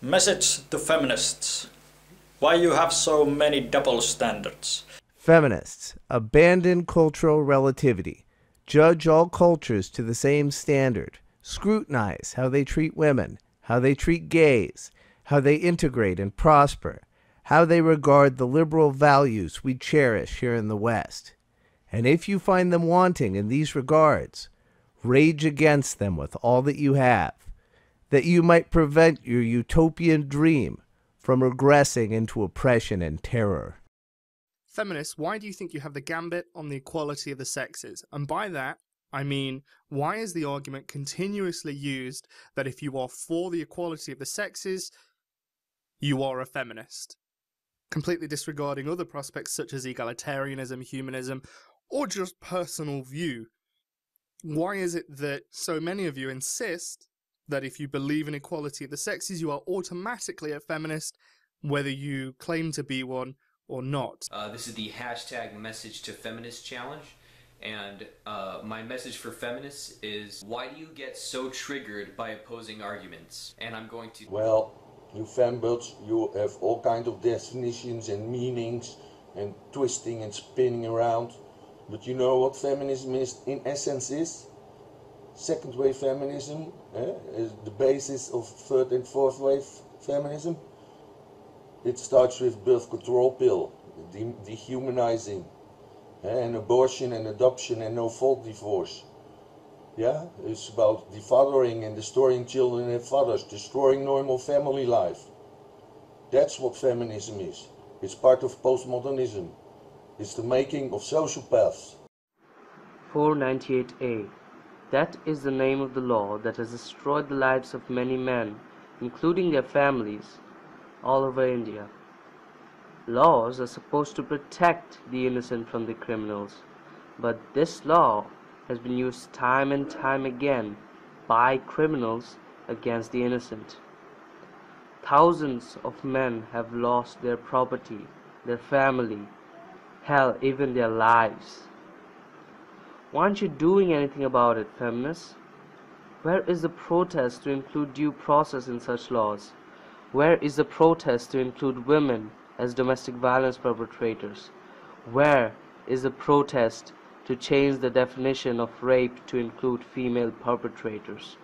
Message to feminists. Why you have so many double standards? Feminists, abandon cultural relativity. Judge all cultures to the same standard. Scrutinize how they treat women, how they treat gays, how they integrate and prosper, how they regard the liberal values we cherish here in the West. And if you find them wanting in these regards, rage against them with all that you have, that you might prevent your utopian dream from regressing into oppression and terror. Feminists, why do you think you have the gambit on the equality of the sexes? And by that, I mean, why is the argument continuously used that if you are for the equality of the sexes, you are a feminist? Completely disregarding other prospects such as egalitarianism, humanism, or just personal view. Why is it that so many of you insist that if you believe in equality of the sexes, you are automatically a feminist, whether you claim to be one or not? This is the hashtag message to feminist challenge, and my message for feminists is, why do you get so triggered by opposing arguments? And I'm going to... Well, you fembots, you have all kinds of definitions and meanings and twisting and spinning around. But you know what feminism is in essence is? Second wave feminism is the basis of third and fourth wave feminism. It starts with birth control pill, dehumanizing, and abortion and adoption and no fault divorce. Yeah, it's about defathering and destroying children and fathers, destroying normal family life. That's what feminism is. It's part of postmodernism. It's the making of sociopaths. 498A. That is the name of the law that has destroyed the lives of many men, including their families, all over India. Laws are supposed to protect the innocent from the criminals, but this law has been used time and time again by criminals against the innocent. Thousands of men have lost their property, their family, hell, even their lives. Why aren't you doing anything about it, feminists? Where is the protest to include due process in such laws? Where is the protest to include women as domestic violence perpetrators? Where is the protest to change the definition of rape to include female perpetrators?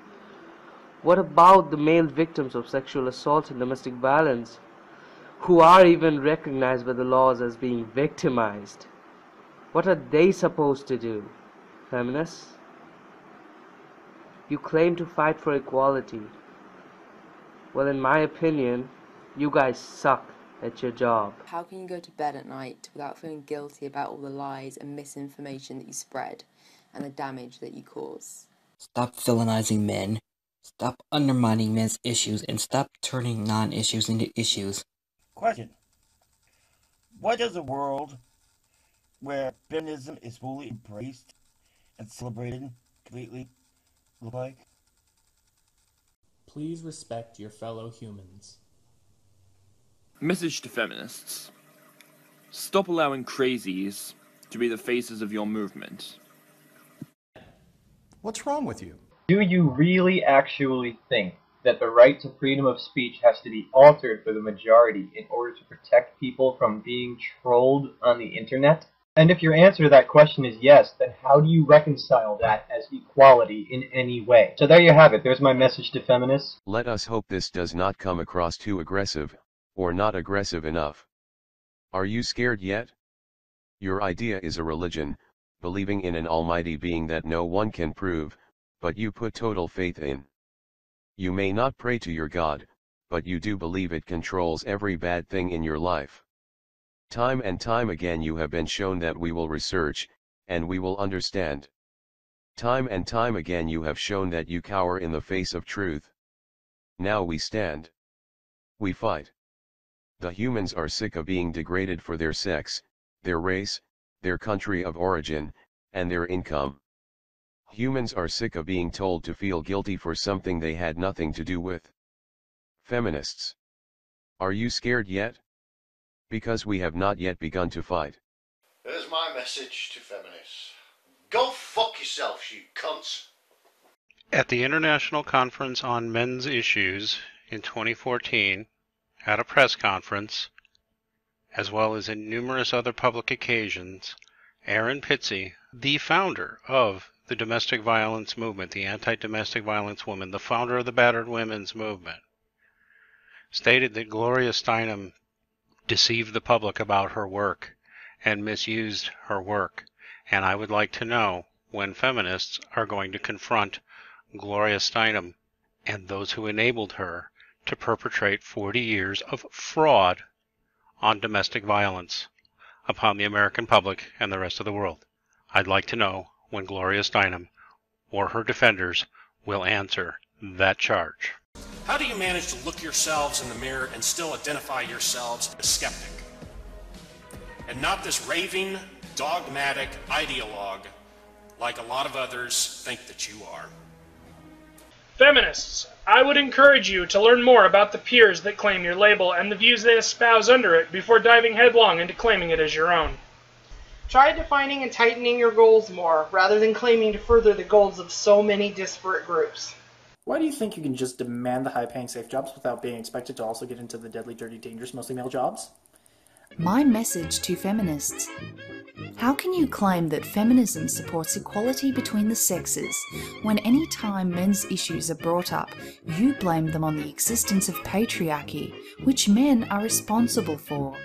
What about the male victims of sexual assault and domestic violence, who are even recognized by the laws as being victimized? What are they supposed to do, feminists? You claim to fight for equality. Well, in my opinion, you guys suck at your job. How can you go to bed at night without feeling guilty about all the lies and misinformation that you spread and the damage that you cause? Stop villainizing men. Stop undermining men's issues and stop turning non-issues into issues. Question. What does a world where feminism is fully embraced and celebrated completely look like? Please respect your fellow humans. Message to feminists. Stop allowing crazies to be the faces of your movement. What's wrong with you? Do you really actually think that the right to freedom of speech has to be altered for the majority in order to protect people from being trolled on the internet? And if your answer to that question is yes, then how do you reconcile that as equality in any way? So there you have it. There's my message to feminists. Let us hope this does not come across too aggressive, or not aggressive enough. Are you scared yet? Your idea is a religion, believing in an almighty being that no one can prove, but you put total faith in. You may not pray to your God, but you do believe it controls every bad thing in your life. Time and time again you have been shown that we will research, and we will understand. Time and time again you have shown that you cower in the face of truth. Now we stand. We fight. The humans are sick of being degraded for their sex, their race, their country of origin, and their income. Humans are sick of being told to feel guilty for something they had nothing to do with. Feminists. Are you scared yet? Because we have not yet begun to fight. Here's my message to feminists. Go fuck yourselves, you cunts! At the International Conference on Men's Issues in 2014 at a press conference, as well as in numerous other public occasions, Aaron Pitsey, the founder of the domestic violence movement, the anti-domestic violence woman, the founder of the battered women's movement, stated that Gloria Steinem deceived the public about her work and misused her work. And I would like to know when feminists are going to confront Gloria Steinem and those who enabled her to perpetrate 40 years of fraud on domestic violence upon the American public and the rest of the world. I'd like to know when Gloria Steinem or her defenders will answer that charge. How do you manage to look yourselves in the mirror and still identify yourselves as a skeptic? And not this raving, dogmatic ideologue like a lot of others think that you are. Feminists, I would encourage you to learn more about the peers that claim your label and the views they espouse under it before diving headlong into claiming it as your own. Try defining and tightening your goals more, rather than claiming to further the goals of so many disparate groups. Why do you think you can just demand the high-paying safe jobs without being expected to also get into the deadly, dirty, dangerous, mostly male jobs? My message to feminists. How can you claim that feminism supports equality between the sexes when any time men's issues are brought up, you blame them on the existence of patriarchy, which men are responsible for,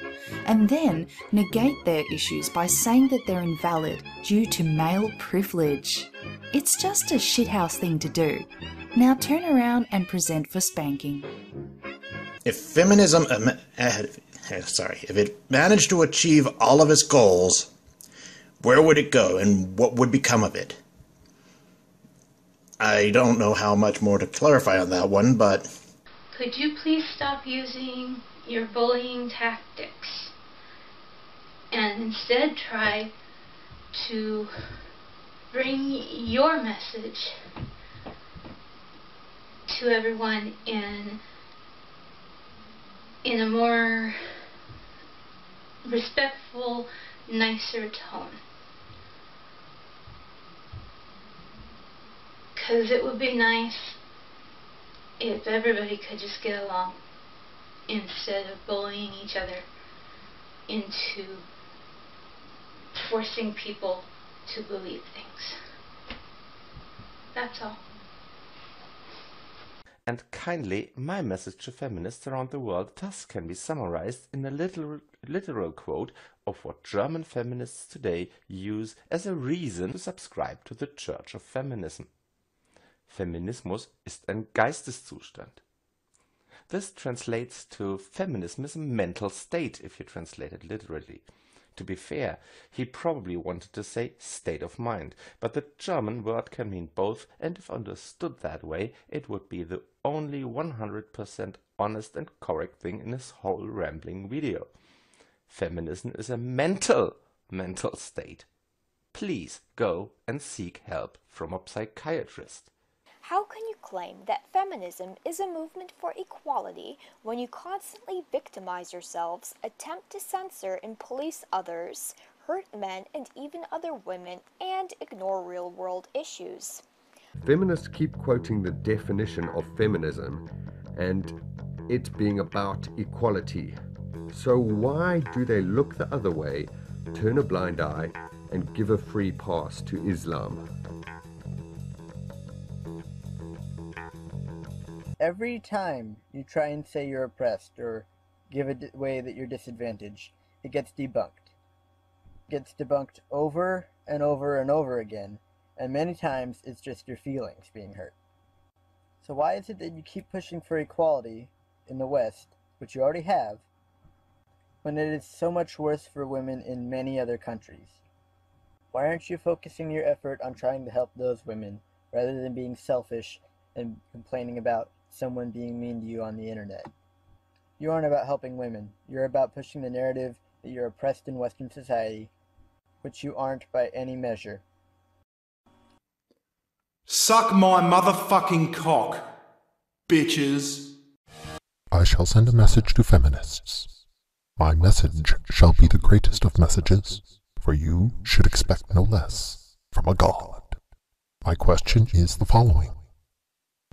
and then negate their issues by saying that they're invalid due to male privilege? It's just a shithouse thing to do. Now turn around and present for spanking. If feminism, if it managed to achieve all of its goals, where would it go and what would become of it? I don't know how much more to clarify on that one, but... Could you please stop using your bullying tactics and instead try to bring your message to everyone in a more respectful, nicer tone? Because it would be nice if everybody could just get along instead of bullying each other into forcing people to believe things. That's all. And kindly, my message to feminists around the world thus can be summarized in a literal quote of what German feminists today use as a reason to subscribe to the Church of Feminism. Feminismus ist ein Geisteszustand. This translates to feminism is a mental state, if you translate it literally. To be fair, he probably wanted to say state of mind, but the German word can mean both, and if understood that way, it would be the only 100% honest and correct thing in his whole rambling video. Feminism is a mental state. Please go and seek help from a psychiatrist. How can you claim that feminism is a movement for equality when you constantly victimize yourselves, attempt to censor and police others, hurt men and even other women, and ignore real-world issues? Feminists keep quoting the definition of feminism and it being about equality. So why do they look the other way, turn a blind eye, and give a free pass to Islam? Every time you try and say you're oppressed or give a way that you're disadvantaged, it gets debunked. It gets debunked over and over and over again, and many times it's just your feelings being hurt. So why is it that you keep pushing for equality in the West, which you already have, when it is so much worse for women in many other countries? Why aren't you focusing your effort on trying to help those women, rather than being selfish and complaining about someone being mean to you on the internet? You aren't about helping women. You're about pushing the narrative that you're oppressed in Western society, which you aren't by any measure. Suck my motherfucking cock, bitches. I shall send a message to feminists. My message shall be the greatest of messages, for you should expect no less from a god. My question is the following.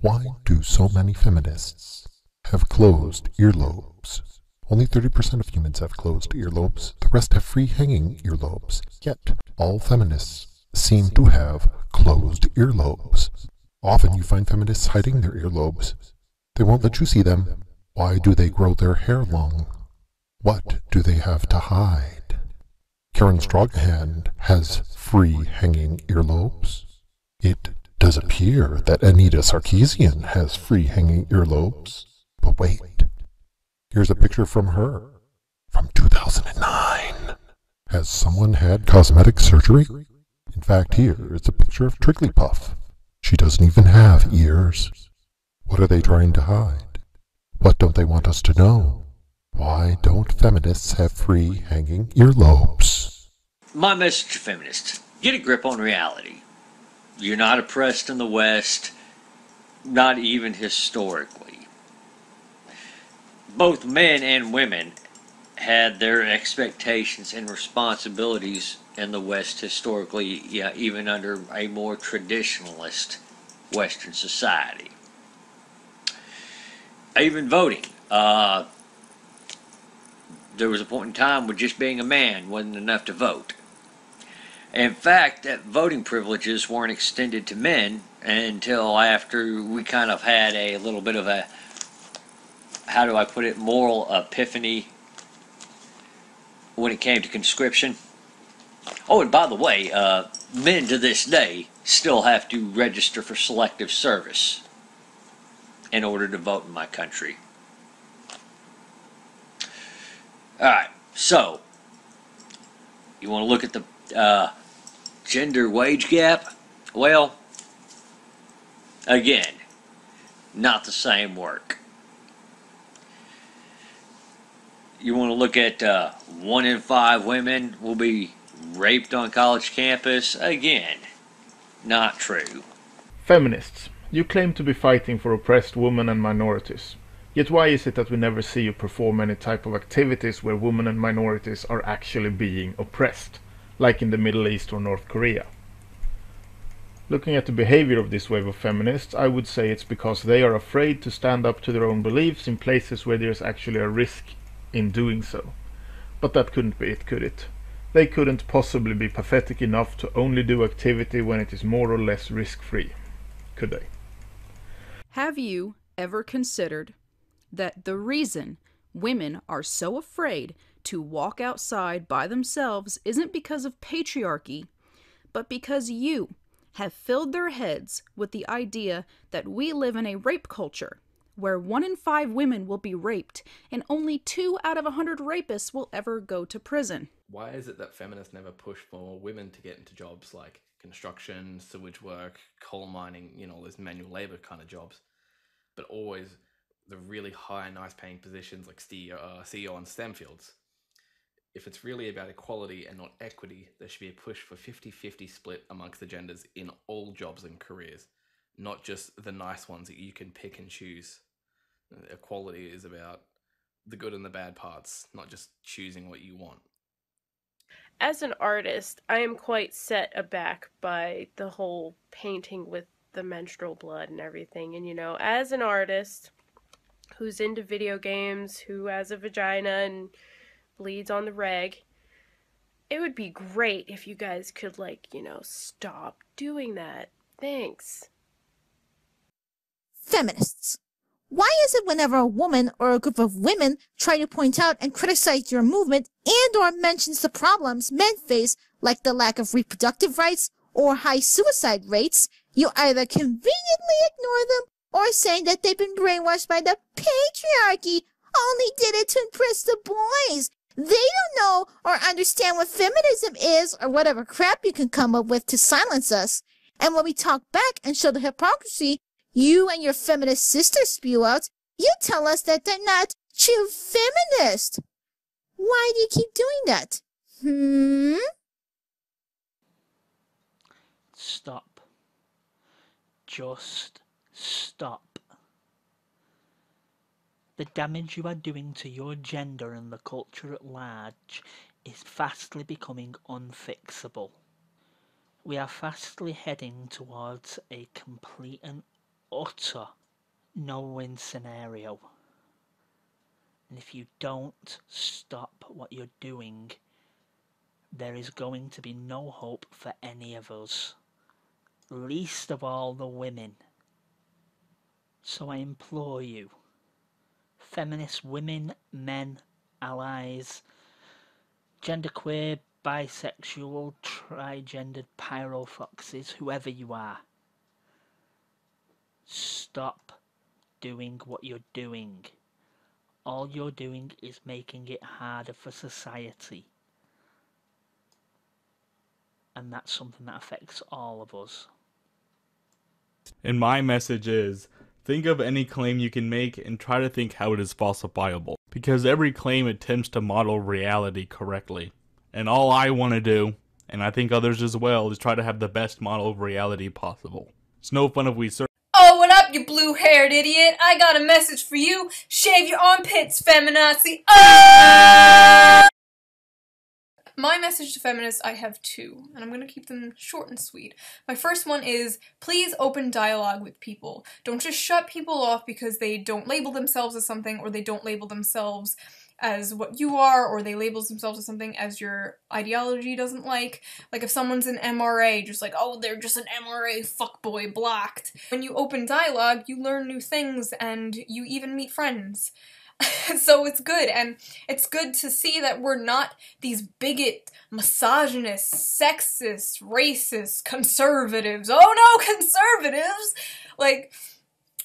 Why do so many feminists have closed earlobes. Only 30% of humans have closed earlobes. The rest have free hanging earlobes. Yet, all feminists seem to have closed earlobes. Often you find feminists hiding their earlobes. They won't let you see them. Why do they grow their hair long? What do they have to hide? Karen Strawhand has free hanging earlobes. It does appear that Anita Sarkeesian has free hanging earlobes. But wait, here's a picture from her, from 2009. Has someone had cosmetic surgery? In fact, here is a picture of Trigglypuff. She doesn't even have ears. What are they trying to hide? What don't they want us to know? Why don't feminists have free hanging earlobes? My message to feminists: get a grip on reality. You're not oppressed in the West, not even historically. Both men and women had their expectations and responsibilities in the West historically, yeah, even under a more traditionalist Western society. Even voting. There was a point in time where just being a man wasn't enough to vote. In fact, that voting privileges weren't extended to men until after we kind of had a little bit of a, how do I put it, moral epiphany when it came to conscription. Oh, and by the way, men to this day still have to register for selective service in order to vote in my country. Alright, so, you want to look at the gender wage gap? Well, again, not the same work. You want to look at 1 in 5 women will be raped on college campus? Again, not true. Feminists, you claim to be fighting for oppressed women and minorities. Yet why is it that we never see you perform any type of activities where women and minorities are actually being oppressed, like in the Middle East or North Korea? Looking at the behavior of this wave of feminists, I would say it's because they are afraid to stand up to their own beliefs in places where there's actually a risk in doing so. But that couldn't be it, could it? They couldn't possibly be pathetic enough to only do activity when it is more or less risk-free, could they? Have you ever considered that the reason women are so afraid to walk outside by themselves isn't because of patriarchy, but because you have filled their heads with the idea that we live in a rape culture where 1 in 5 women will be raped and only 2 out of 100 rapists will ever go to prison? Why is it that feminists never push for women to get into jobs like construction, sewage work, coal mining, you know, those manual labor kind of jobs, but always the really high, nice paying positions like CEO on STEM fields? If it's really about equality and not equity, there should be a push for 50-50 split amongst the genders in all jobs and careers, not just the nice ones that you can pick and choose. Equality is about the good and the bad parts, not just choosing what you want. As an artist, I am quite set aback by the whole painting with the menstrual blood and everything. And, you know, as an artist who's into video games, who has a vagina and bleeds on the reg, it would be great if you guys could, like, you know, stop doing that. Thanks. Feminists. Why is it whenever a woman or a group of women try to point out and criticize your movement and or mentions the problems men face, like the lack of reproductive rights or high suicide rates, you either conveniently ignore them or say that they've been brainwashed by the patriarchy, only did it to impress the boys? They don't know or understand what feminism is or whatever crap you can come up with to silence us. And when we talk back and show the hypocrisy you and your feminist sisters spew out, you tell us that they're not true feminists. Why do you keep doing that? Stop. Just stop. The damage you are doing to your gender and the culture at large is fastly becoming unfixable. We are fastly heading towards a complete and utter no-win scenario. And if you don't stop what you're doing, there is going to be no hope for any of us, least of all the women. So I implore you, feminist women, men, allies, genderqueer, bisexual, trigendered pyrofoxes, whoever you are, stop doing what you're doing. All you're doing is making it harder for society. And that's something that affects all of us. And my message is, think of any claim you can make and try to think how it is falsifiable. Because every claim attempts to model reality correctly. And all I want to do, and I think others as well, is try to have the best model of reality possible. It's no fun if we search. Oh, what up, you blue-haired idiot? I got a message for you. Shave your armpits, feminazi. Ah! My message to feminists, I have two, and I'm going to keep them short and sweet. My first one is, please open dialogue with people. Don't just shut people off because they don't label themselves as something, or they don't label themselves as what you are, or they label themselves as something as your ideology doesn't like. Like if someone's an MRA, just like, oh, they're just an MRA fuckboy blocked. When you open dialogue, you learn new things, and you even meet friends. So it's good, and it's good to see that we're not these bigot, misogynist, sexist, racist, conservatives. Oh no, conservatives! Like,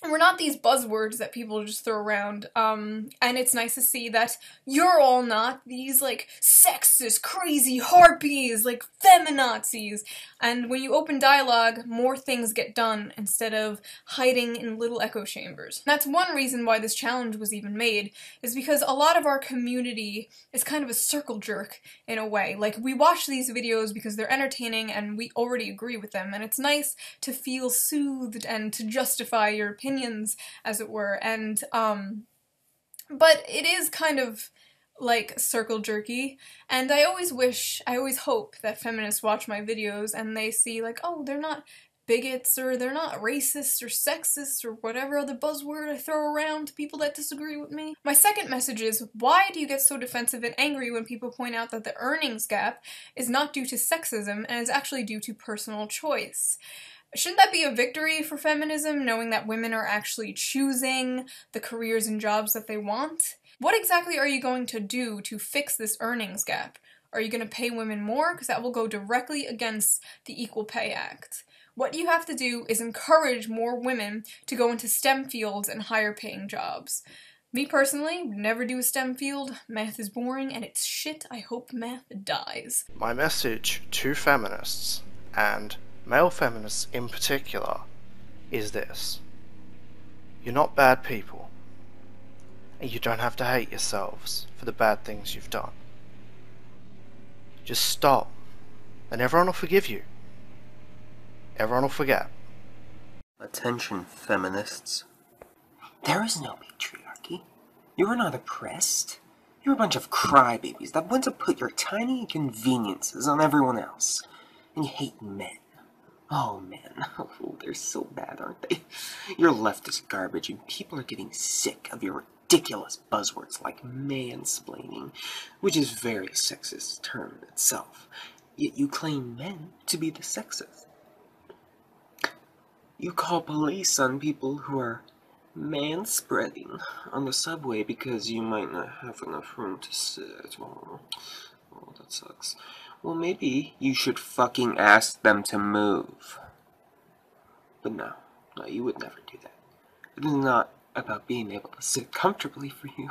we're not these buzzwords that people just throw around, and it's nice to see that you're all not these, like, sexist, crazy harpies, like, feminazis, and when you open dialogue, more things get done instead of hiding in little echo chambers. That's one reason why this challenge was even made, is because a lot of our community is kind of a circle jerk, in a way. Like, we watch these videos because they're entertaining, and we already agree with them, and it's nice to feel soothed and to justify your opinions, as it were, and, but it is kind of like circle jerky, and I always hope that feminists watch my videos and they see like, oh, they're not bigots, or they're not racist or sexist or whatever other buzzword I throw around to people that disagree with me. My second message is, why do you get so defensive and angry when people point out that the earnings gap is not due to sexism and is actually due to personal choice? Shouldn't that be a victory for feminism, knowing that women are actually choosing the careers and jobs that they want? What exactly are you going to do to fix this earnings gap? Are you going to pay women more? Because that will go directly against the Equal Pay Act. What you have to do is encourage more women to go into STEM fields and higher paying jobs. Me personally, would never do a STEM field. Math is boring and it's shit. I hope math dies. My message to feminists, and male feminists in particular, is this. You're not bad people, and you don't have to hate yourselves for the bad things you've done. Just stop, and everyone will forgive you. Everyone will forget. Attention, feminists. There is no patriarchy. You are not oppressed. You're a bunch of crybabies that want to put your tiny inconveniences on everyone else. And you hate men. Oh, men. Oh, they're so bad, aren't they? Your leftist garbage, and people are getting sick of your ridiculous buzzwords like mansplaining, which is a very sexist term in itself. Yet you claim men to be the sexist. You call police on people who are manspreading on the subway because you might not have enough room to sit. Oh, that sucks. Well, maybe you should fucking ask them to move. But no, you would never do that. It is not about being able to sit comfortably for you,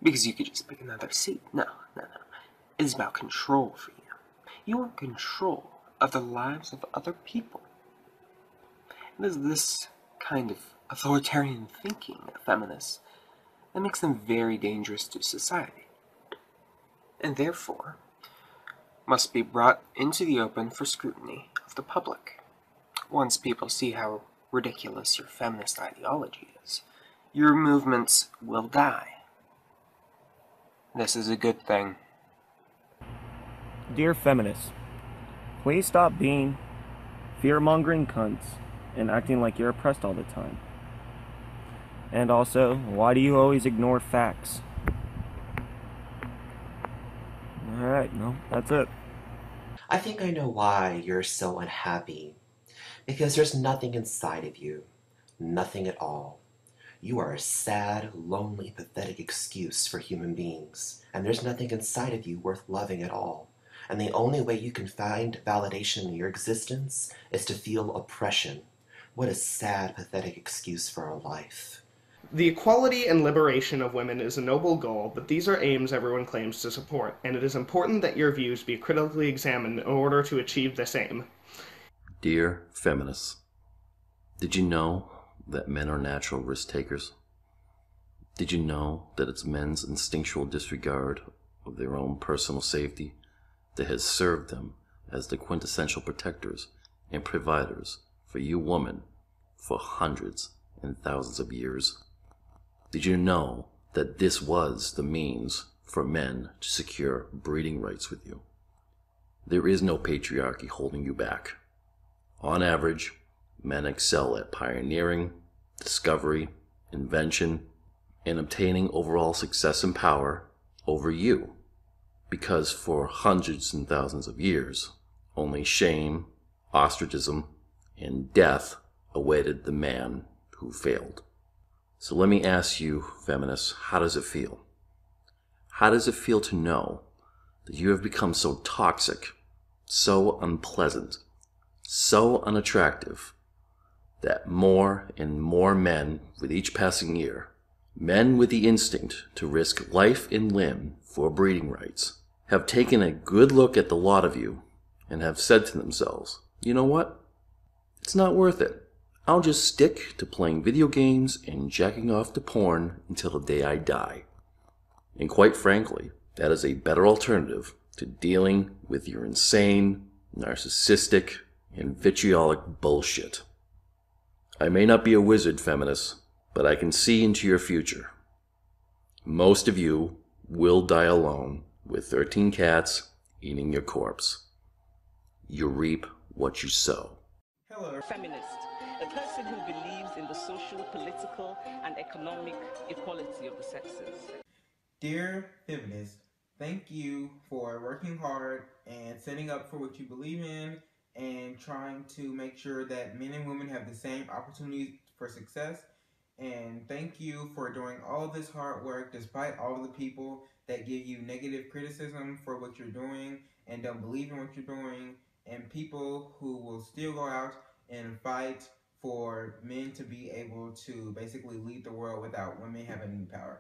because you could just pick another seat. No. It is about control for you. You want control of the lives of other people. It is this kind of authoritarian thinking of feminists that makes them very dangerous to society, and therefore must be brought into the open for scrutiny of the public. Once people see how ridiculous your feminist ideology is, your movements will die. This is a good thing. Dear feminists, please stop being fear-mongering cunts and acting like you're oppressed all the time. And also, why do you always ignore facts? Alright, well, that's it. I think I know why you're so unhappy. Because there's nothing inside of you. Nothing at all. You are a sad, lonely, pathetic excuse for human beings. And there's nothing inside of you worth loving at all. And the only way you can find validation in your existence is to feel oppression. What a sad, pathetic excuse for a life. The equality and liberation of women is a noble goal, but these are aims everyone claims to support, and it is important that your views be critically examined in order to achieve this aim. Dear feminists, did you know that men are natural risk takers? Did you know that it's men's instinctual disregard of their own personal safety that has served them as the quintessential protectors and providers for you women for hundreds and thousands of years? Did you know that this was the means for men to secure breeding rights with you? There is no patriarchy holding you back. On average, men excel at pioneering, discovery, invention, and obtaining overall success and power over you, because for hundreds and thousands of years, only shame, ostracism, and death awaited the man who failed. So let me ask you, feminists, how does it feel? How does it feel to know that you have become so toxic, so unpleasant, so unattractive, that more and more men with each passing year, men with the instinct to risk life and limb for breeding rights, have taken a good look at the lot of you and have said to themselves, you know what? It's not worth it. I'll just stick to playing video games and jacking off to porn until the day I die. And quite frankly, that is a better alternative to dealing with your insane, narcissistic, and vitriolic bullshit. I may not be a wizard, feminists, but I can see into your future. Most of you will die alone with 13 cats eating your corpse. You reap what you sow. Hello. Feminist, a person who believes in the social, political, and economic equality of the sexes. Dear feminist, thank you for working hard and setting up for what you believe in and trying to make sure that men and women have the same opportunities for success. And thank you for doing all this hard work despite all of the people that give you negative criticism for what you're doing and don't believe in what you're doing, and people who will still go out and fight for men to be able to basically lead the world without women having any power.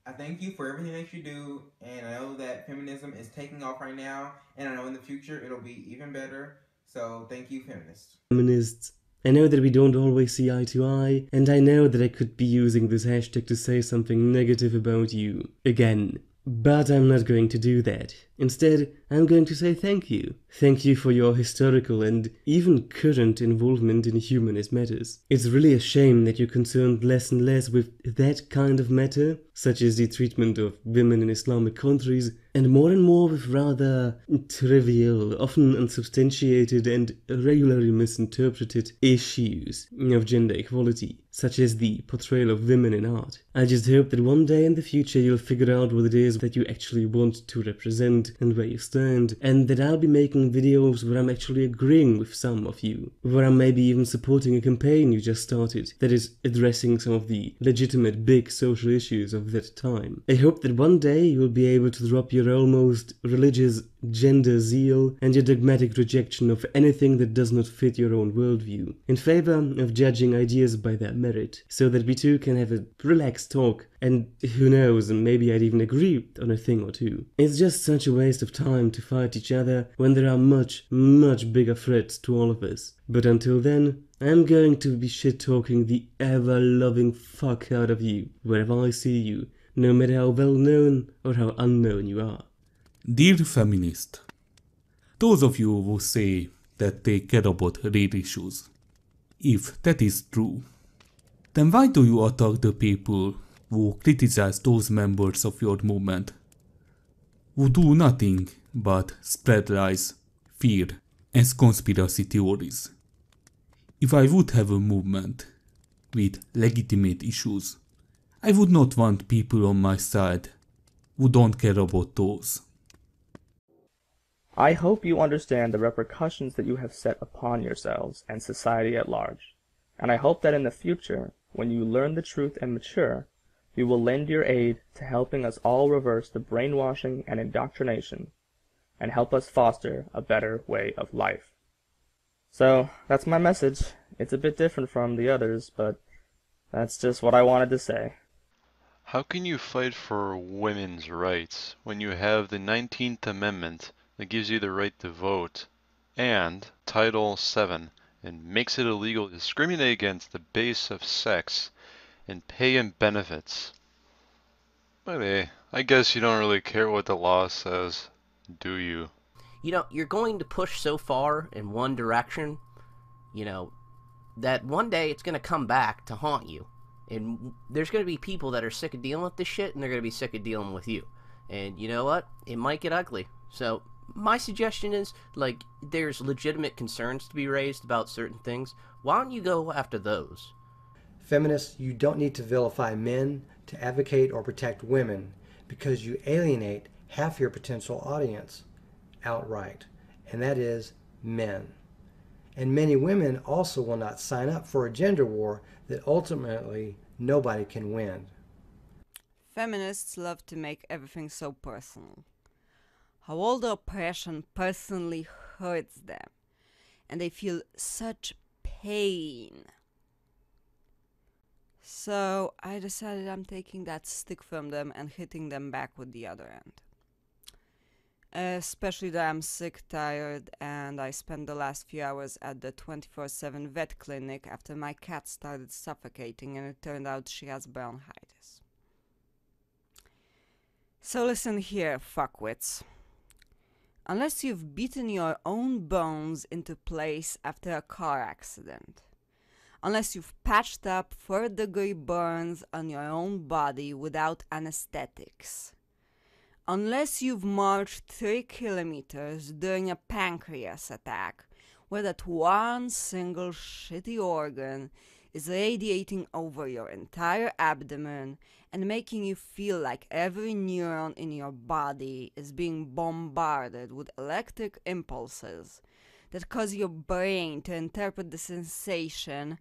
I thank you for everything that you do, and I know that feminism is taking off right now, and I know in the future it'll be even better. So thank you, feminists. Feminists, I know that we don't always see eye to eye, and I know that I could be using this hashtag to say something negative about you again. But I'm not going to do that. Instead, I'm going to say thank you. Thank you for your historical and even current involvement in humanist matters. It's really a shame that you're concerned less and less with that kind of matter, such as the treatment of women in Islamic countries, and more with rather trivial, often unsubstantiated and regularly misinterpreted issues of gender equality, such as the portrayal of women in art. I just hope that one day in the future you'll figure out what it is that you actually want to represent and where you stand, and that I'll be making videos where I'm actually agreeing with some of you, where I'm maybe even supporting a campaign you just started that is addressing some of the legitimate big social issues of that time. I hope that one day you'll be able to drop your almost religious gender zeal and your dogmatic rejection of anything that does not fit your own worldview, in favor of judging ideas by their merit, so that we too can have a relaxed talk, and who knows, maybe I'd even agree on a thing or two. It's just such a waste of time to fight each other when there are much bigger threats to all of us. But until then, I'm going to be shit-talking the ever-loving fuck out of you wherever I see you, no matter how well-known or how unknown you are. Dear feminist, those of you who say that they care about race issues, if that is true, then why do you attack the people who criticize those members of your movement, who do nothing but spread lies, fear, and conspiracy theories? If I would have a movement with legitimate issues I would not want people on my side who don't care about those. I hope you understand the repercussions that you have set upon yourselves and society at large, and I hope that in the future, when you learn the truth and mature, you will lend your aid to helping us all reverse the brainwashing and indoctrination, and help us foster a better way of life. So, that's my message. It's a bit different from the others, but that's just what I wanted to say. How can you fight for women's rights when you have the 19th Amendment that gives you the right to vote, and Title VII and makes it illegal to discriminate against the base of sex and pay and benefits? But hey, I guess you don't really care what the law says, do you? You know, you're going to push so far in one direction, that one day it's going to come back to haunt you. And there's going to be people that are sick of dealing with this shit, and they're going to be sick of dealing with you. And you know what? It might get ugly. So my suggestion is, there's legitimate concerns to be raised about certain things. Why don't you go after those? Feminists, you don't need to vilify men to advocate or protect women, because you alienate half your potential audience outright, and that is men. And many women also will not sign up for a gender war that ultimately nobody can win. Feminists love to make everything so personal. How all the oppression personally hurts them, and they feel such pain. So I decided I'm taking that stick from them and hitting them back with the other end. Especially that I'm sick, tired, and I spent the last few hours at the 24/7 vet clinic after my cat started suffocating and it turned out she has bronchitis. So listen here, fuckwits. Unless you've beaten your own bones into place after a car accident, unless you've patched up third-degree burns on your own body without anesthetics, unless you've marched 3 kilometers during a pancreas attack where that one single shitty organ is radiating over your entire abdomen and making you feel like every neuron in your body is being bombarded with electric impulses that cause your brain to interpret the sensation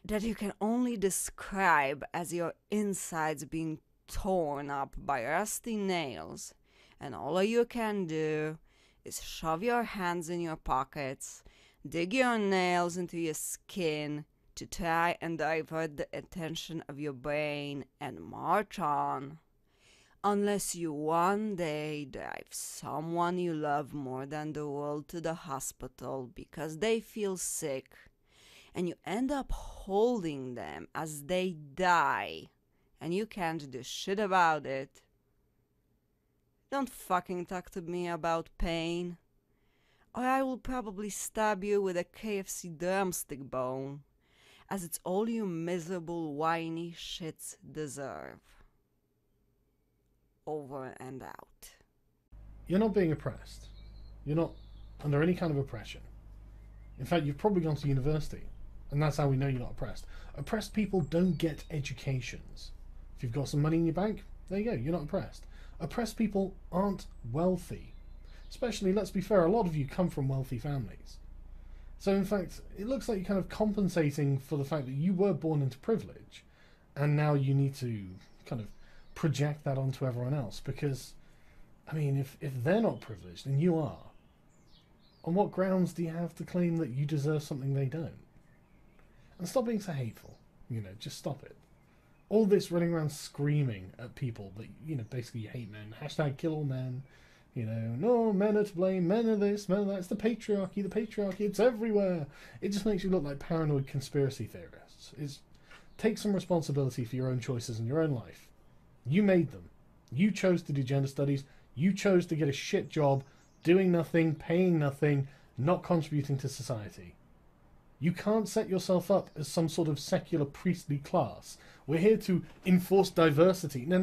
that you can only describe as your insides being torn up by rusty nails, and all you can do is shove your hands in your pockets, dig your nails into your skin to try and divert the attention of your brain and march on. Unless you one day drive someone you love more than the world to the hospital because they feel sick, and you end up holding them as they die, and you can't do shit about it. Don't fucking talk to me about pain, or I will probably stab you with a KFC drumstick bone, as it's all you miserable whiny shits deserve. Over and out. You're not being oppressed. You're not under any kind of oppression. In fact, you've probably gone to university, and that's how we know you're not oppressed. Oppressed people don't get educations. If you've got some money in your bank, there you go, you're not oppressed. Oppressed people aren't wealthy. Especially, let's be fair, a lot of you come from wealthy families. So in fact, it looks like you're kind of compensating for the fact that you were born into privilege, and now you need to kind of project that onto everyone else, because, I mean, if they're not privileged and you are, on what grounds do you have to claim that you deserve something they don't? And stop being so hateful, just stop it. All this running around screaming at people that, basically you hate men, hashtag kill all men, no, men are to blame, men are this, men are that, it's the patriarchy, it's everywhere. It just makes you look like paranoid conspiracy theorists. Take some responsibility for your own choices in your own life. You made them. You chose to do gender studies. You chose to get a shit job, doing nothing, paying nothing, not contributing to society. You can't set yourself up as some sort of secular priestly class. We're here to enforce diversity. No.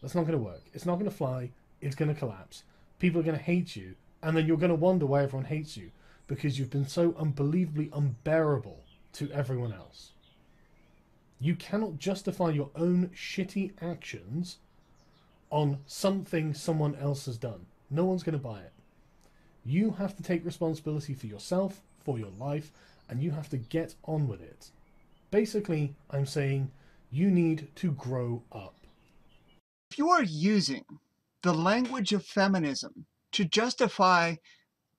That's not going to work. It's not going to fly. It's going to collapse. People are going to hate you, and then you're going to wonder why everyone hates you, because you've been so unbelievably unbearable to everyone else. You cannot justify your own shitty actions on something someone else has done. No one's going to buy it. You have to take responsibility for yourself, for your life, and you have to get on with it. Basically, I'm saying you need to grow up. If you are using the language of feminism to justify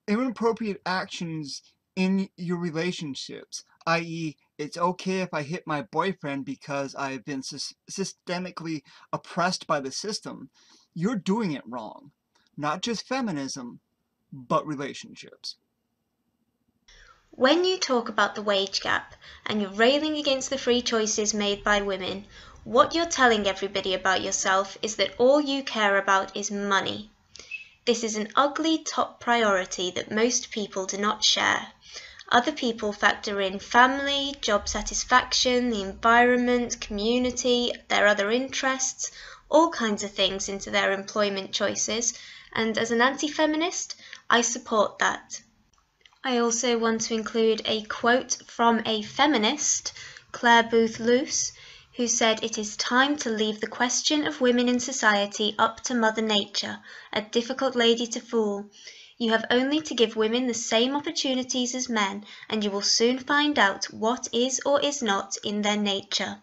inappropriate actions in your relationships, i.e., it's okay if I hit my boyfriend because I've been systemically oppressed by the system, you're doing it wrong. Not just feminism, but relationships. When you talk about the wage gap and you're railing against the free choices made by women, what you're telling everybody about yourself is that all you care about is money. This is an ugly top priority that most people do not share. Other people factor in family, job satisfaction, the environment, community, their other interests, all kinds of things into their employment choices, and as an anti-feminist, I support that. I also want to include a quote from a feminist, Claire Booth Luce, who said it is time to leave the question of women in society up to Mother Nature, a difficult lady to fool. You have only to give women the same opportunities as men, and you will soon find out what is or is not in their nature.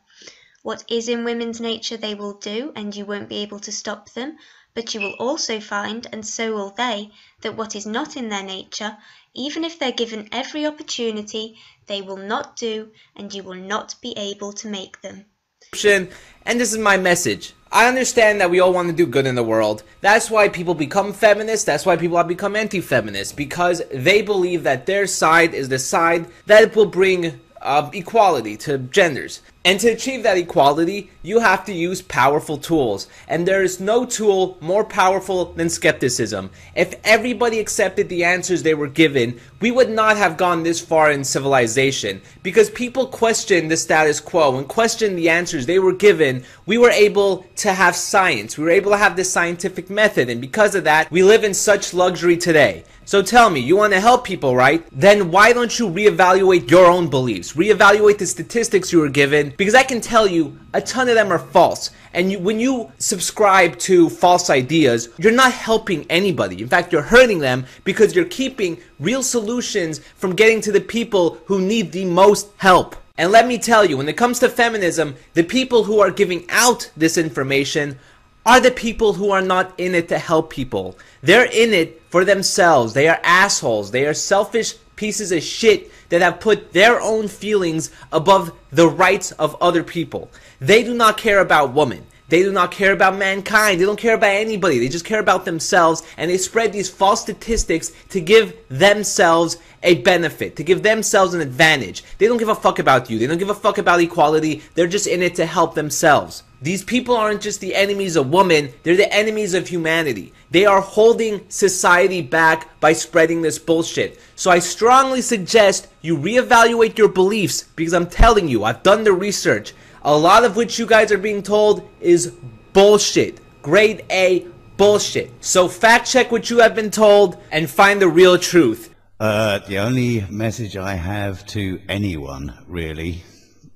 What is in women's nature they will do, and you won't be able to stop them, but you will also find, and so will they, that what is not in their nature, even if they're given every opportunity, they will not do, and you will not be able to make them. And this is my message. I understand that we all want to do good in the world. That's why people become feminists. That's why people have become anti-feminists, because they believe that their side is the side that will bring equality to genders. And to achieve that equality, you have to use powerful tools. And there is no tool more powerful than skepticism. If everybody accepted the answers they were given, we would not have gone this far in civilization. Because people questioned the status quo and questioned the answers they were given, we were able to have science. We were able to have this scientific method. And because of that, we live in such luxury today. So tell me, you want to help people, right? Then why don't you reevaluate your own beliefs? Reevaluate the statistics you were given, because I can tell you a ton of them are false. And when you subscribe to false ideas, you're not helping anybody. In fact, you're hurting them because you're keeping real solutions from getting to the people who need the most help. And let me tell you, when it comes to feminism, the people who are giving out this information are the people who are not in it to help people. They're in it for themselves. They are assholes. They are selfish pieces of shit that have put their own feelings above the rights of other people. They do not care about women. They do not care about mankind. They don't care about anybody. They just care about themselves, and they spread these false statistics to give themselves a benefit, to give themselves an advantage. They don't give a fuck about you. They don't give a fuck about equality. They're just in it to help themselves. These people aren't just the enemies of women, they're the enemies of humanity. They are holding society back by spreading this bullshit. So I strongly suggest you reevaluate your beliefs, because I'm telling you, I've done the research. A lot of which you guys are being told is bullshit. Grade A bullshit. So fact check what you have been told and find the real truth. The only message I have to anyone, really,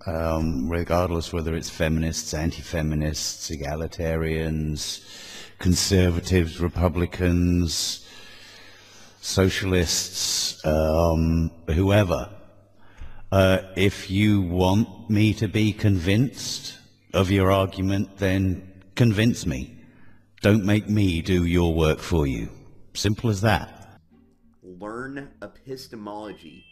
regardless whether it's feminists, anti-feminists, egalitarians, conservatives, Republicans, socialists, whoever, if you want me to be convinced of your argument, then convince me. Don't make me do your work for you. Simple as that. Learn epistemology.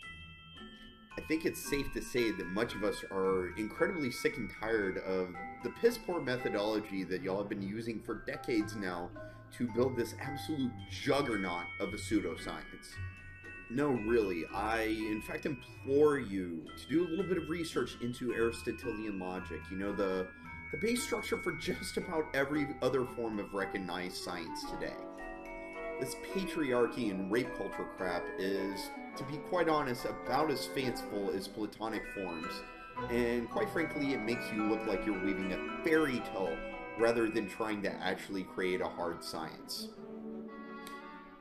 I think it's safe to say that much of us are incredibly sick and tired of the piss-poor methodology that y'all have been using for decades now to build this absolute juggernaut of a pseudoscience. No, really, I in fact implore you to do a little bit of research into Aristotelian logic. You know, the base structure for just about every other form of recognized science today. This patriarchy and rape culture crap is, to be quite honest, about as fanciful as Platonic forms, and quite frankly, it makes you look like you're weaving a fairy tale rather than trying to actually create a hard science.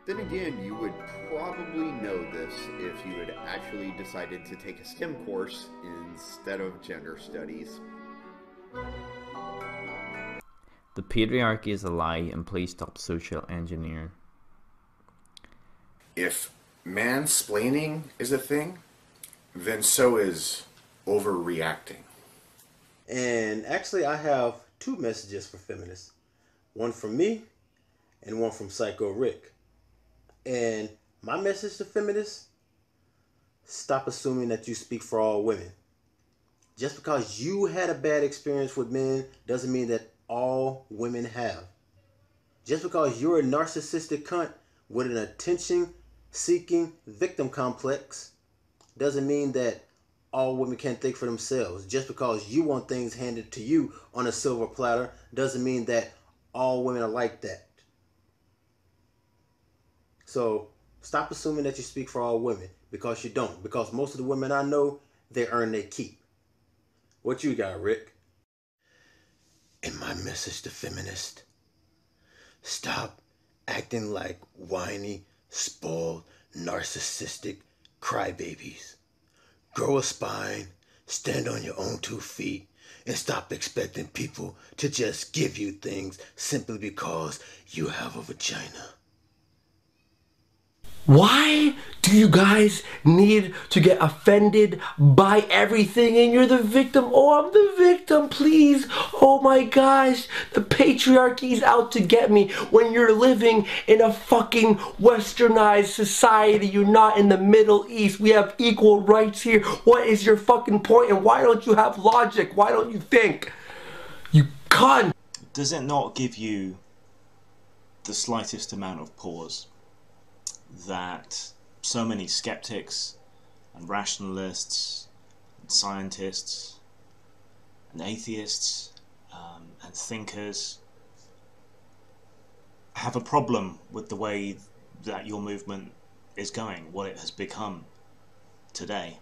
Then again, you would probably know this if you had actually decided to take a STEM course instead of gender studies. The patriarchy is a lie, and please stop social engineering. If mansplaining is a thing, then so is overreacting. And actually, I have two messages for feminists. One from me and one from Psycho Rick. And my message to feminists, stop assuming that you speak for all women. Just because you had a bad experience with men doesn't mean that all women have. Just because you're a narcissistic cunt with an attention-seeking victim complex doesn't mean that all women can't think for themselves. Just because you want things handed to you on a silver platter doesn't mean that all women are like that. So stop assuming that you speak for all women, because you don't. Because most of the women I know, they earn their keep. What you got, Rick? And my message to feminists, stop acting like whiny, spoiled, narcissistic crybabies. Grow a spine, stand on your own 2 feet, and stop expecting people to just give you things simply because you have a vagina. Why do you guys need to get offended by everything and you're the victim? Oh, I'm the victim, please. Oh my gosh, the patriarchy's out to get me. When you're living in a fucking westernized society, you're not in the Middle East. We have equal rights here. What is your fucking point? And why don't you have logic? Why don't you think? You cunt! Does it not give you the slightest amount of pause that so many skeptics and rationalists and scientists and atheists and thinkers have a problem with the way that your movement is going, what it has become today?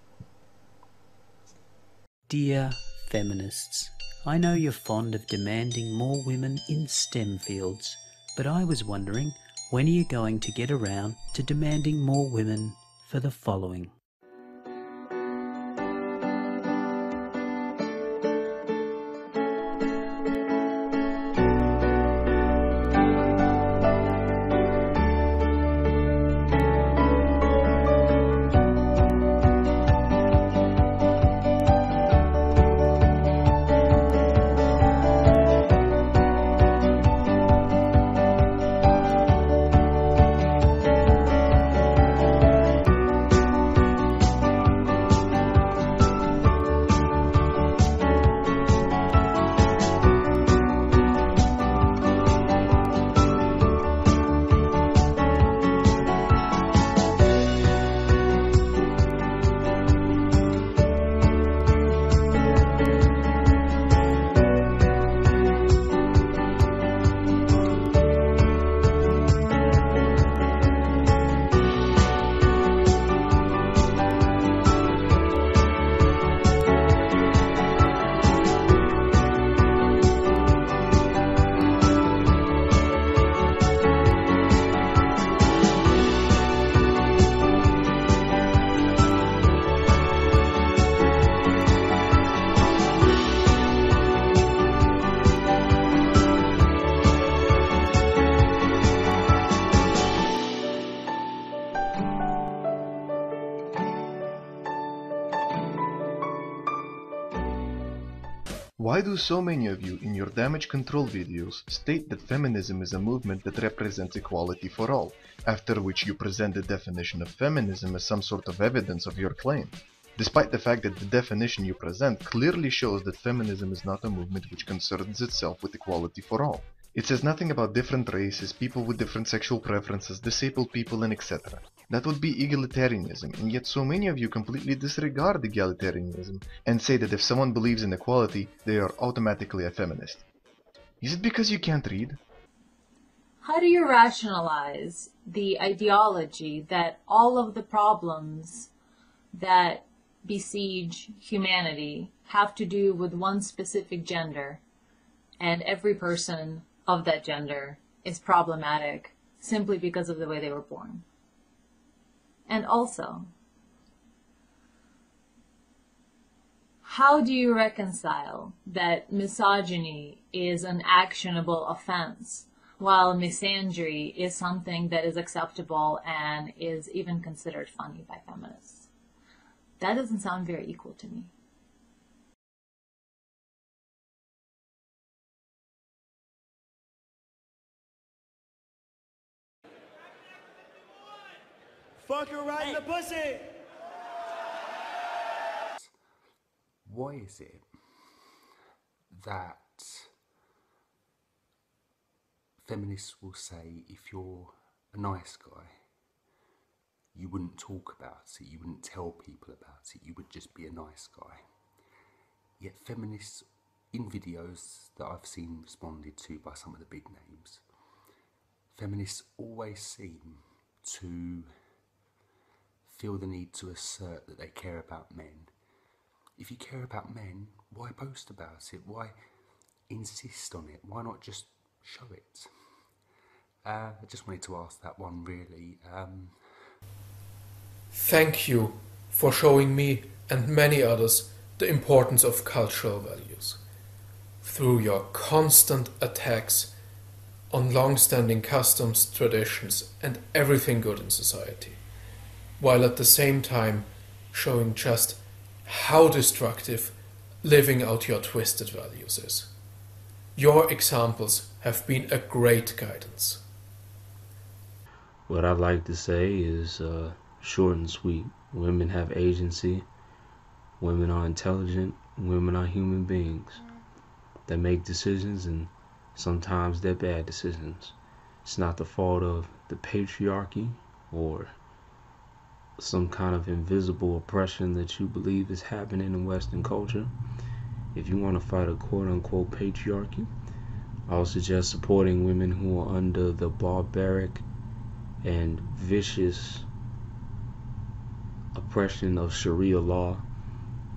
Dear feminists, I know you're fond of demanding more women in STEM fields, but I was wondering, when are you going to get around to demanding more women for the following? Why do so many of you in your damage control videos state that feminism is a movement that represents equality for all, after which you present the definition of feminism as some sort of evidence of your claim? Despite the fact that the definition you present clearly shows that feminism is not a movement which concerns itself with equality for all. It says nothing about different races, people with different sexual preferences, disabled people, and etc. That would be egalitarianism, and yet so many of you completely disregard egalitarianism and say that if someone believes in equality, they are automatically a feminist. Is it because you can't read? How do you rationalize the ideology that all of the problems that besiege humanity have to do with one specific gender, and every person of that gender is problematic simply because of the way they were born? And also, how do you reconcile that misogyny is an actionable offense while misandry is something that is acceptable and is even considered funny by feminists? That doesn't sound very equal to me. Fuck her right in the pussy! Why is it that feminists will say if you're a nice guy, you wouldn't talk about it, you wouldn't tell people about it, you would just be a nice guy? Yet feminists, in videos that I've seen responded to by some of the big names, feminists always seem to feel the need to assert that they care about men. If you care about men, why boast about it? Why insist on it? Why not just show it? I just wanted to ask that one, really. Thank you for showing me and many others the importance of cultural values. Through your constant attacks on long-standing customs, traditions, and everything good in society, while at the same time showing just how destructive living out your twisted values is. Your examples have been a great guidance. What I'd like to say is short and sweet. Women have agency. Women are intelligent. Women are human beings that make decisions, and sometimes they're bad decisions. It's not the fault of the patriarchy or some kind of invisible oppression that you believe is happening in Western culture. If you want to fight a quote-unquote patriarchy, I would suggest supporting women who are under the barbaric and vicious oppression of Sharia law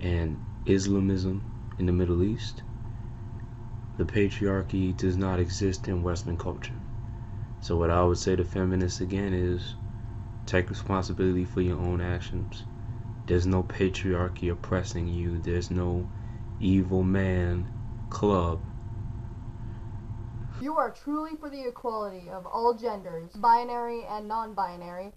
and Islamism in the Middle East. The patriarchy does not exist in Western culture. So what I would say to feminists again is take responsibility for your own actions. There's no patriarchy oppressing you. There's no evil man club. You are truly for the equality of all genders, binary and non-binary.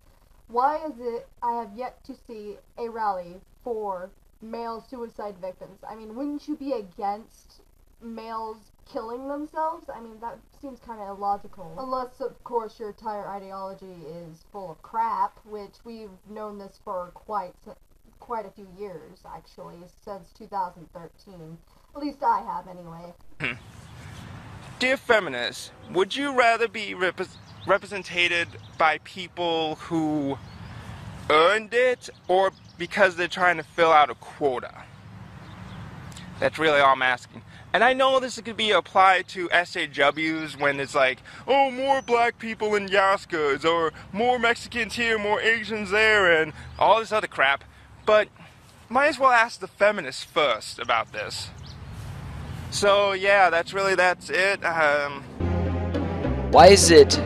Why is it I have yet to see a rally for male suicide victims? I mean, wouldn't you be against males killing themselves? I mean, that seems kind of illogical. Unless, of course, your entire ideology is full of crap, which we've known this for quite a few years, actually, since 2013. At least I have, anyway. Dear feminists, would you rather be represented by people who earned it or because they're trying to fill out a quota? That's really all I'm asking. And I know this could be applied to SJWs when it's like, oh, more black people in Yaskas, or more Mexicans here, more Asians there, and all this other crap. But might as well ask the feminists first about this. So yeah, that's it. Why is it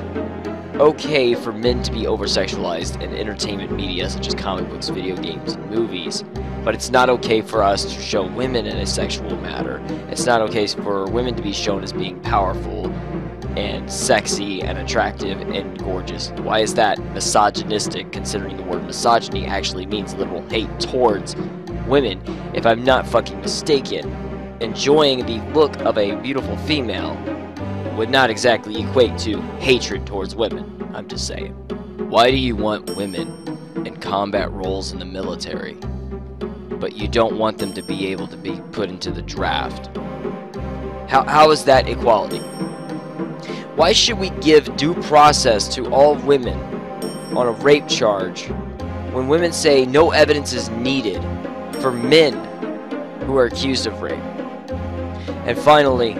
okay for men to be over-sexualized in entertainment media such as comic books, video games, and movies, but it's not okay for us to show women in a sexual manner? It's not okay for women to be shown as being powerful and sexy and attractive and gorgeous. Why is that misogynistic, considering the word misogyny actually means literal hate towards women? If I'm not fucking mistaken, enjoying the look of a beautiful female would not exactly equate to hatred towards women. I'm just saying. Why do you want women in combat roles in the military, but you don't want them to be able to be put into the draft? How is that equality? Why should we give due process to all women on a rape charge when women say no evidence is needed for men who are accused of rape? And finally,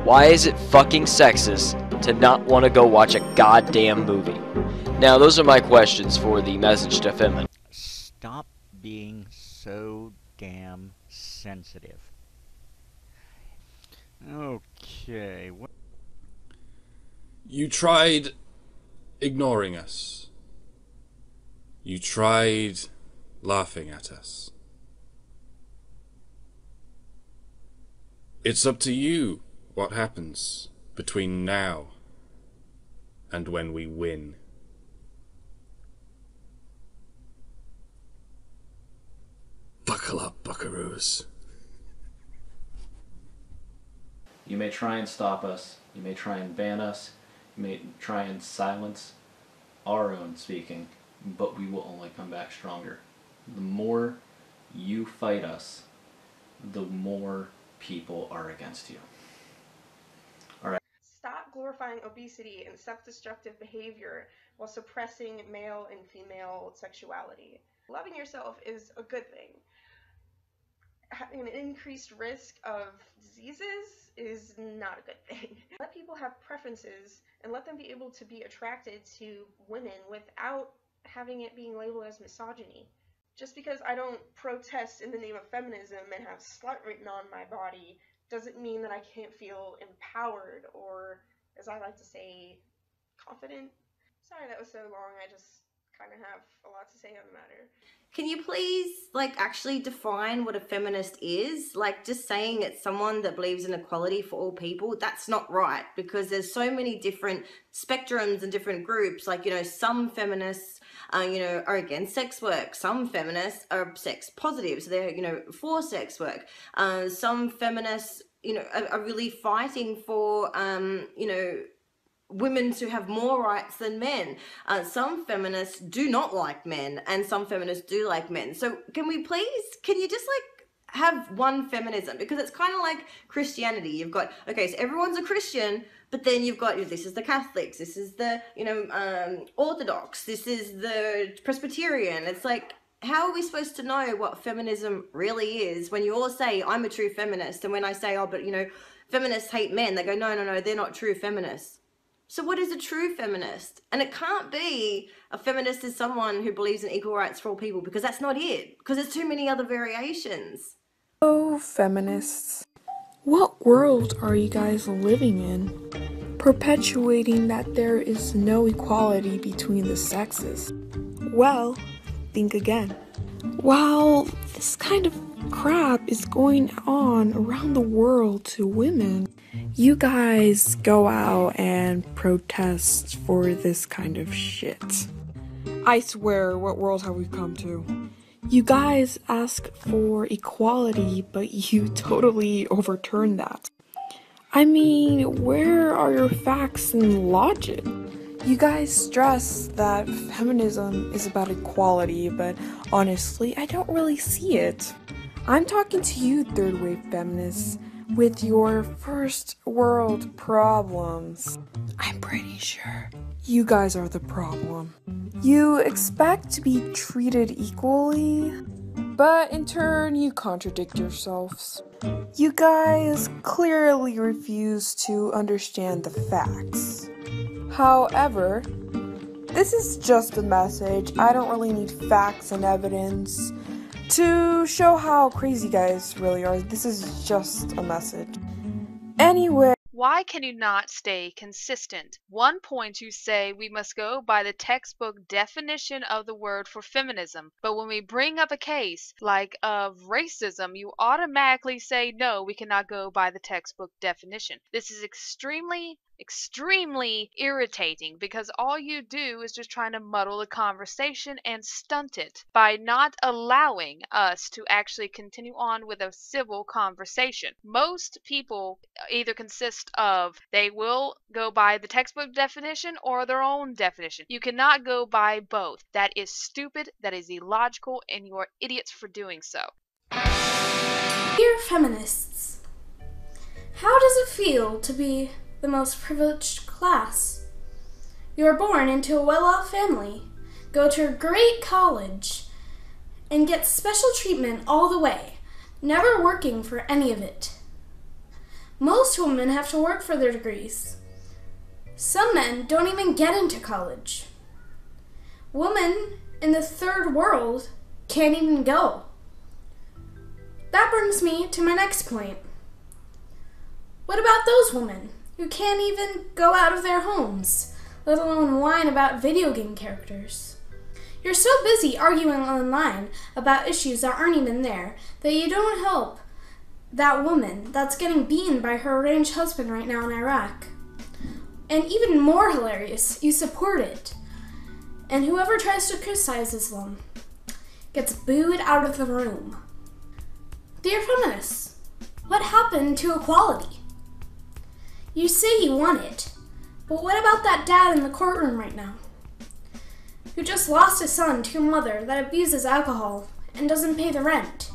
why is it fucking sexist to not want to go watch a goddamn movie? Now, those are my questions for the message to feminists. Stop being so damn sensitive. Okay. You tried ignoring us. You tried laughing at us. It's up to you what happens between now and when we win. Buckle up, buckaroos. You may try and stop us, you may try and ban us, you may try and silence our own speaking, but we will only come back stronger. The more you fight us, the more people are against you. Alright. Stop glorifying obesity and self-destructive behavior while suppressing male and female sexuality. Loving yourself is a good thing. Having an increased risk of diseases is not a good thing. Let people have preferences and let them be able to be attracted to women without having it being labeled as misogyny. Just because I don't protest in the name of feminism and have slut written on my body doesn't mean that I can't feel empowered or, as I like to say, confident. Sorry that was so long, I just kind of have a lot to say on the matter. Can you please, actually define what a feminist is? Just saying it's someone that believes in equality for all people, that's not right, because there's so many different spectrums and different groups. Some feminists, are against sex work. Some feminists are sex positive, so they're, for sex work. Some feminists, are really fighting for, women to have more rights than men. Some feminists do not like men, and some feminists do like men. So can you just have one feminism? Because it's kind of like Christianity. You've got, okay, so everyone's a Christian, but then you've got, this is the Catholics, this is the, Orthodox, this is the Presbyterian. It's how are we supposed to know what feminism really is when you all say, I'm a true feminist, and when I say, oh, but, feminists hate men, they go, no, they're not true feminists. So what is a true feminist? And it can't be a feminist is someone who believes in equal rights for all people, because that's not it, because there's too many other variations. Oh, feminists. What world are you guys living in? Perpetuating that there is no equality between the sexes. Well, think again. While this kind of crap is going on around the world to women, you guys go out and protest for this kind of shit. I swear, what world have we come to? You guys ask for equality, but you totally overturn that. I mean, where are your facts and logic? You guys stress that feminism is about equality, but honestly, I don't really see it. I'm talking to you, third wave feminists, with your first world problems. I'm pretty sure you guys are the problem. You expect to be treated equally, but in turn you contradict yourselves. You guys clearly refuse to understand the facts. However, this is just a message. I don't really need facts and evidence to show how crazy you guys really are. This is just a message. Anyway. Why can you not stay consistent? One point you say we must go by the textbook definition of the word for feminism, but when we bring up a case like of racism, you automatically say no, we cannot go by the textbook definition. This is extremely irritating, because all you do is just trying to muddle the conversation and stunt it by not allowing us to actually continue on with a civil conversation. Most people either consist of they will go by the textbook definition or their own definition. You cannot go by both. That is stupid, that is illogical, and you are idiots for doing so. Dear feminists, how does it feel to be the most privileged class? You are born into a well-off family, go to a great college, and get special treatment all the way, never working for any of it. Most women have to work for their degrees. Some men don't even get into college. Women in the third world can't even go. That brings me to my next point. What about those women who can't even go out of their homes, let alone whine about video game characters? You're so busy arguing online about issues that aren't even there that you don't help that woman that's getting beaten by her arranged husband right now in Iraq. And even more hilarious, you support it. And whoever tries to criticize Islam gets booed out of the room. Dear feminists, what happened to equality? You say you want it, but what about that dad in the courtroom right now, who just lost his son to a mother that abuses alcohol and doesn't pay the rent?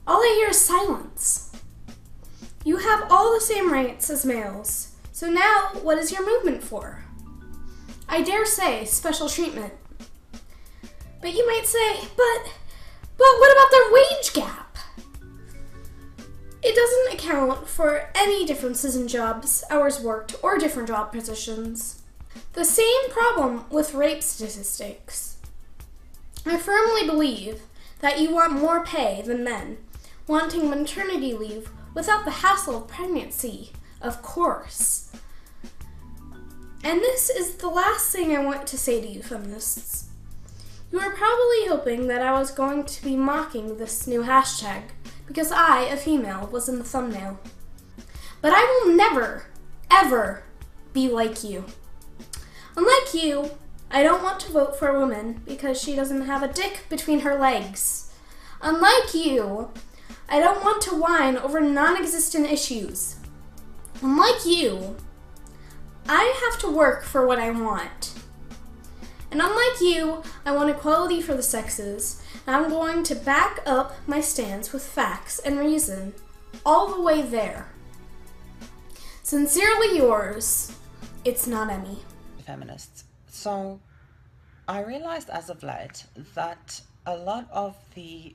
All I hear is silence. You have all the same rights as males, so now what is your movement for? I dare say special treatment. But you might say, but what about the wage gap? It doesn't account for any differences in jobs, hours worked, or different job positions. The same problem with rape statistics. I firmly believe that you want more pay than men, wanting maternity leave without the hassle of pregnancy, of course. And this is the last thing I want to say to you feminists. You are probably hoping that I was going to be mocking this new hashtag because I, a female, was in the thumbnail. But I will never, ever be like you. Unlike you, I don't want to vote for a woman because she doesn't have a dick between her legs. Unlike you, I don't want to whine over non-existent issues. Unlike you, I have to work for what I want. And unlike you, I want equality for the sexes, and I'm going to back up my stance with facts and reason, all the way there. Sincerely yours, It's Not Emmy. Feminists. So, I realized as of late that a lot of the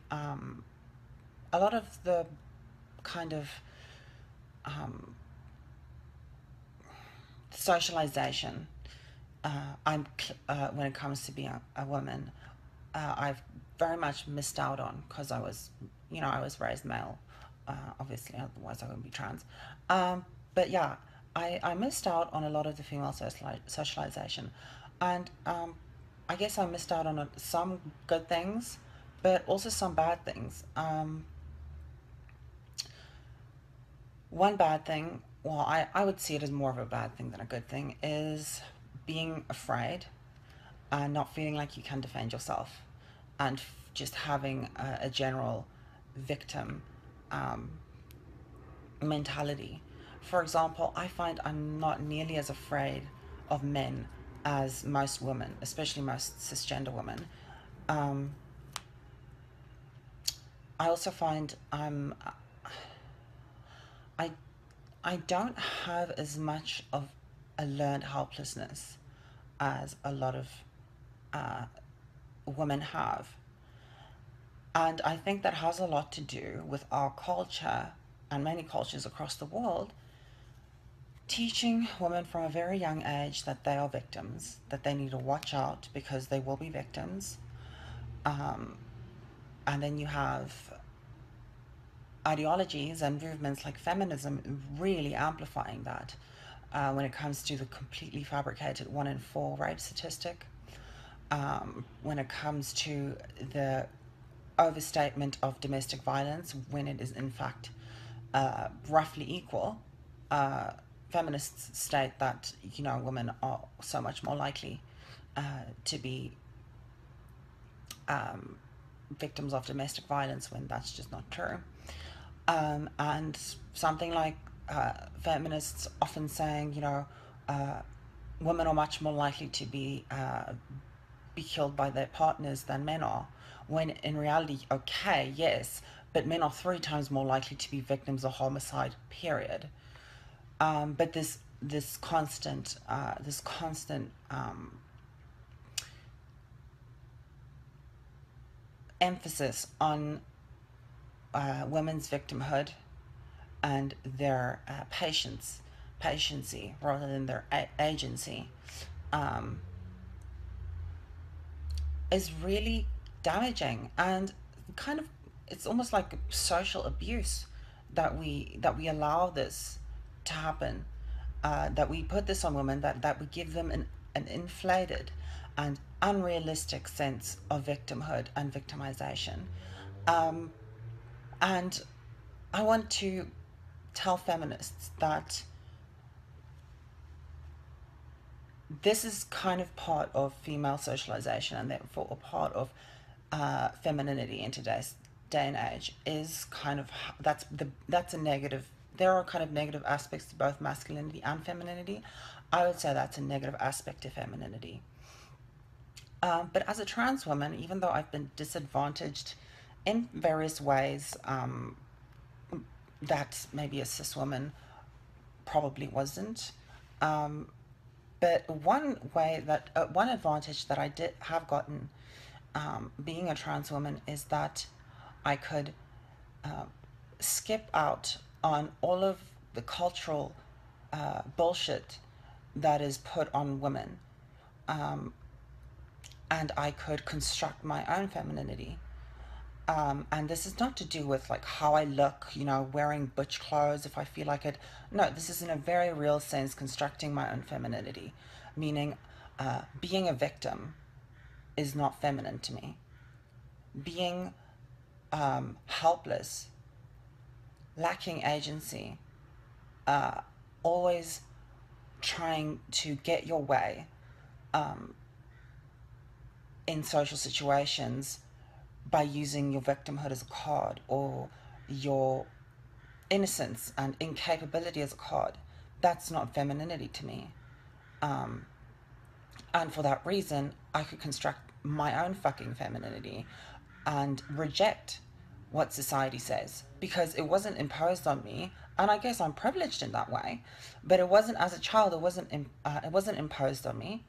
kind of socialization when it comes to being a woman, I've very much missed out on because I was raised male, obviously, otherwise I wouldn't be trans. But yeah, I missed out on a lot of the female socialization, and I guess I missed out on some good things, but also some bad things. One bad thing, well, I would see it as more of a bad thing than a good thing, is being afraid and not feeling like you can defend yourself, and just having a general victim mentality. For example, I find I'm not nearly as afraid of men as most women, especially most cisgender women. I also find I don't have as much of a learned helplessness as a lot of women have. And I think that has a lot to do with our culture and many cultures across the world teaching women from a very young age that they are victims, that they need to watch out because they will be victims. And then you have ideologies and movements like feminism really amplifying that when it comes to the completely fabricated 1 in 4 rape statistic, when it comes to the overstatement of domestic violence when it is in fact roughly equal. Feminists state that women are so much more likely to be victims of domestic violence when that's just not true. And something like feminists often saying, women are much more likely to be killed by their partners than men are, when in reality, okay, yes, but men are 3 times more likely to be victims of homicide, period. But this constant emphasis on women's victimhood and their patiency rather than their agency is really damaging, and kind of it's almost like social abuse that we allow this to happen, that we put this on women, that we give them an inflated and unrealistic sense of victimhood and victimization. And I want to tell feminists that this is kind of part of female socialization, and therefore a part of femininity in today's day and age is kind of that's a negative. There are kind of negative aspects to both masculinity and femininity. I would say that's a negative aspect to femininity. But as a trans woman, even though I've been disadvantaged in various ways that maybe a cis woman probably wasn't, but one advantage that I did have gotten being a trans woman is that I could skip out on all of the cultural bullshit that is put on women, and I could construct my own femininity. And this is not to do with like how I look, you know, wearing butch clothes if I feel like it. No, this is in a very real sense constructing my own femininity, meaning being a victim is not feminine to me. Being helpless, lacking agency, always trying to get your way in social situations by using your victimhood as a card or your innocence and incapability as a card. That's not femininity to me. And for that reason, I could construct my own fucking femininity and reject what society says because it wasn't imposed on me, and I guess I'm privileged in that way, but it wasn't as a child. It wasn't imposed on me.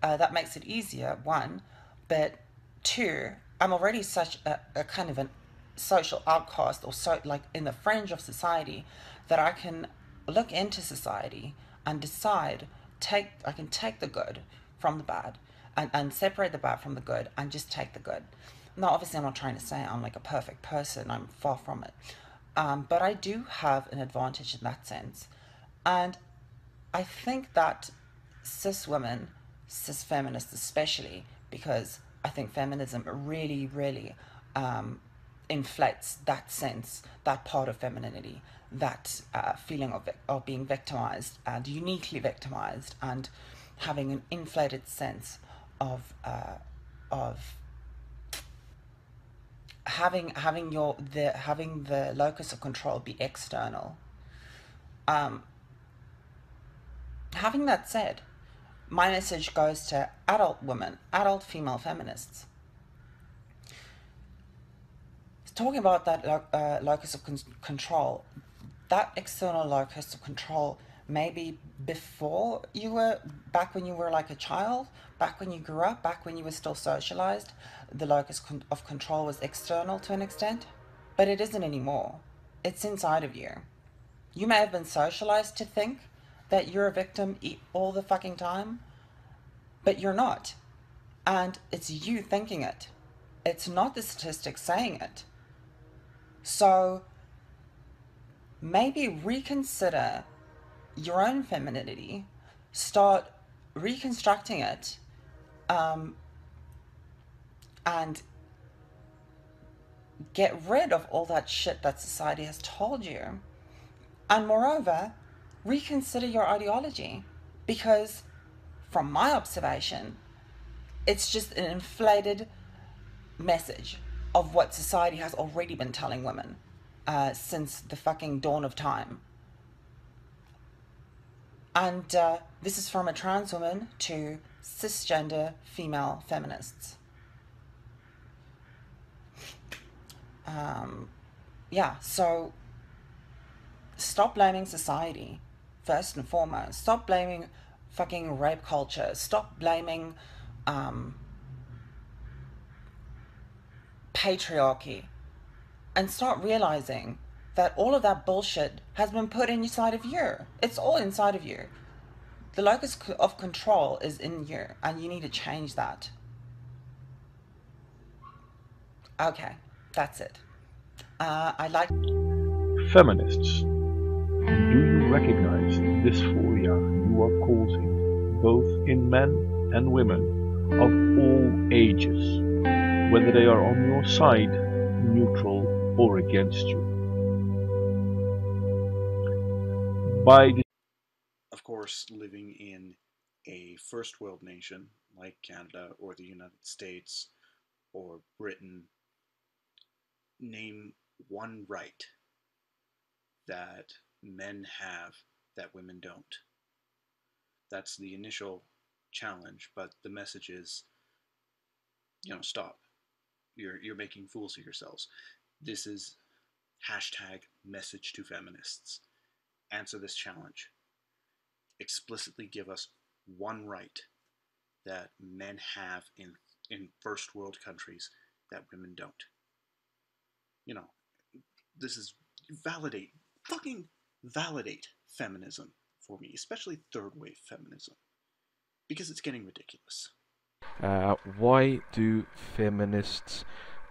That makes it easier, one, but two, I'm already such a kind of a social outcast, or so like in the fringe of society, that I can look into society and decide I can take the good from the bad and separate the bad from the good and just take the good. Now, obviously, I'm not trying to say I'm like a perfect person. I'm far from it. But I do have an advantage in that sense. And I think that cis women, cis feminists especially, because I think feminism really, really inflates that sense, that part of femininity, that feeling of being victimized and uniquely victimized, and having an inflated sense of having the locus of control be external. Having that said, my message goes to adult women, adult female feminists. Talking about that locus of control, that external locus of control, maybe before back when you were like a child, back when you grew up, back when you were still socialized, the locus of control was external to an extent, but it isn't anymore. It's inside of you. You may have been socialized to think that you're a victim all the fucking time, but you're not. And it's you thinking it. It's not the statistics saying it. So maybe reconsider your own femininity, start reconstructing it, and get rid of all that shit that society has told you. And moreover, reconsider your ideology, because from my observation, it's just an inflated message of what society has already been telling women since the fucking dawn of time. And this is from a trans woman to cisgender female feminists. So stop blaming society, first and foremost. Stop blaming fucking rape culture. Stop blaming patriarchy. And start realizing that all of that bullshit has been put inside of you. It's all inside of you. The locus of control is in you, and you need to change that. Okay, that's it. I'd like... Feminists, do you recognize the dysphoria you are causing, both in men and women of all ages, whether they are on your side, neutral, or against you? by Of course, living in a first world nation like Canada or the United States or Britain, name one right that men have that women don't. That's the initial challenge, but the message is, stop. You're making fools of yourselves. This is hashtag message to feminists. Answer this challenge. Explicitly give us one right that men have in first world countries that women don't. This is fucking validate feminism for me, especially third wave feminism, because it's getting ridiculous. Why do feminists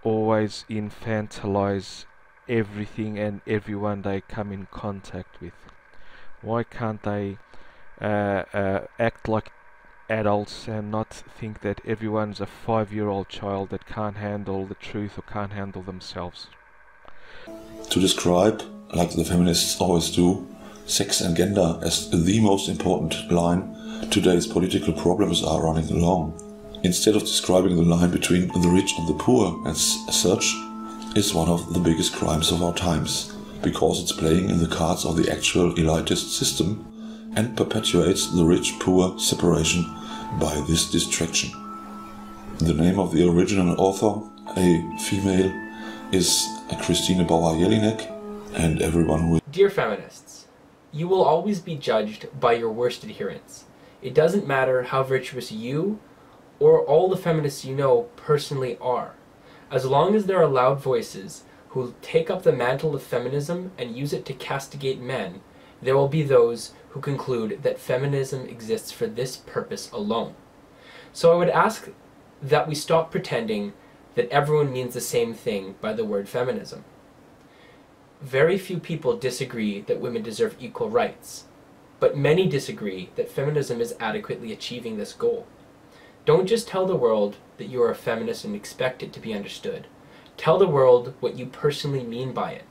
always infantilize everything and everyone they come in contact with? Why can't they act like adults and not think that everyone's a 5-year-old child that can't handle the truth or can't handle themselves? To describe, like the feminists always do, sex and gender as the most important line today's political problems are running along, instead of describing the line between the rich and the poor as such, is one of the biggest crimes of our times, because it's playing in the cards of the actual elitist system and perpetuates the rich-poor separation by this distraction. The name of the original author, a female, is Christine Bauer-Jelinek, and everyone who... Dear feminists, you will always be judged by your worst adherents. It doesn't matter how virtuous you or all the feminists you know personally are. As long as there are loud voices who take up the mantle of feminism and use it to castigate men, there will be those who conclude that feminism exists for this purpose alone. So I would ask that we stop pretending that everyone means the same thing by the word feminism. Very few people disagree that women deserve equal rights, but many disagree that feminism is adequately achieving this goal. Don't just tell the world that you are a feminist and expect it to be understood. Tell the world what you personally mean by it.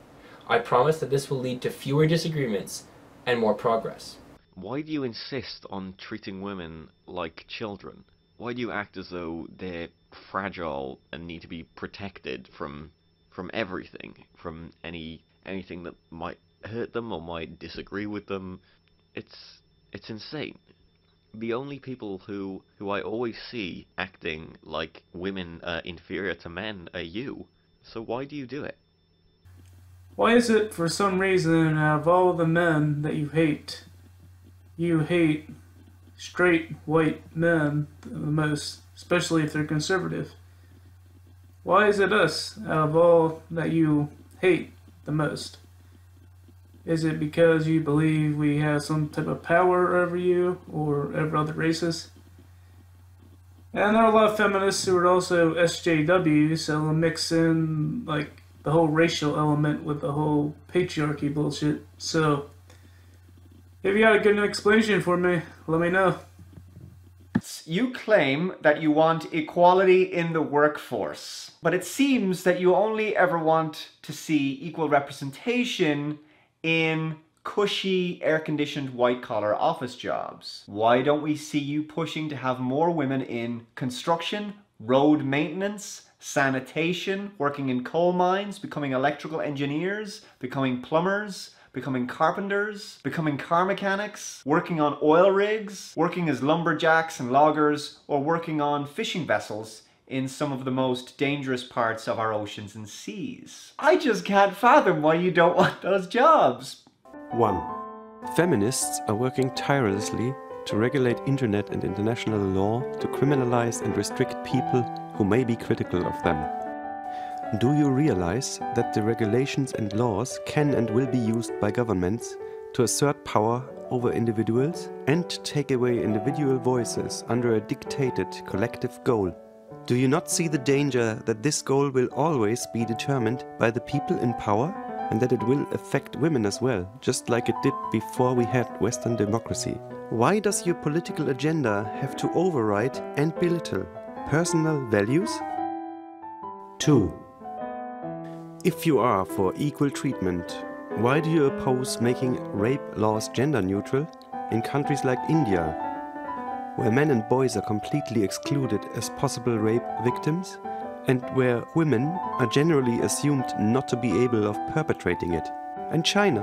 I promise that this will lead to fewer disagreements and more progress. Why do you insist on treating women like children? Why do you act as though they're fragile and need to be protected from everything, from anything that might hurt them or might disagree with them? It's insane. The only people who I always see acting like women are inferior to men are you. So why do you do it? Why is it, for some reason, out of all the men that you hate straight white men the most, especially if they're conservative? Why is it us, out of all that you hate the most? Is it because you believe we have some type of power over you, or over other races? And there are a lot of feminists who are also SJWs, so they'll mix in, like, the whole racial element with the whole patriarchy bullshit. So, if you got a good explanation for me, let me know. You claim that you want equality in the workforce, but it seems that you only ever want to see equal representation in cushy, air-conditioned, white-collar office jobs. Why don't we see you pushing to have more women in construction, road maintenance, sanitation, working in coal mines, becoming electrical engineers, becoming plumbers, becoming carpenters, becoming car mechanics, working on oil rigs, working as lumberjacks and loggers, or working on fishing vessels in some of the most dangerous parts of our oceans and seas? I just can't fathom why you don't want those jobs. 1. Feminists are working tirelessly to regulate internet and international law to criminalize and restrict people who may be critical of them. Do you realize that the regulations and laws can and will be used by governments to assert power over individuals and take away individual voices under a dictated collective goal? Do you not see the danger that this goal will always be determined by the people in power, and that it will affect women as well, just like it did before we had Western democracy? Why does your political agenda have to override and belittle personal values? 2. If you are for equal treatment Why do you oppose making rape laws gender neutral in countries like India, where men and boys are completely excluded as possible rape victims, and where women are generally assumed not to be able of perpetrating it? And China,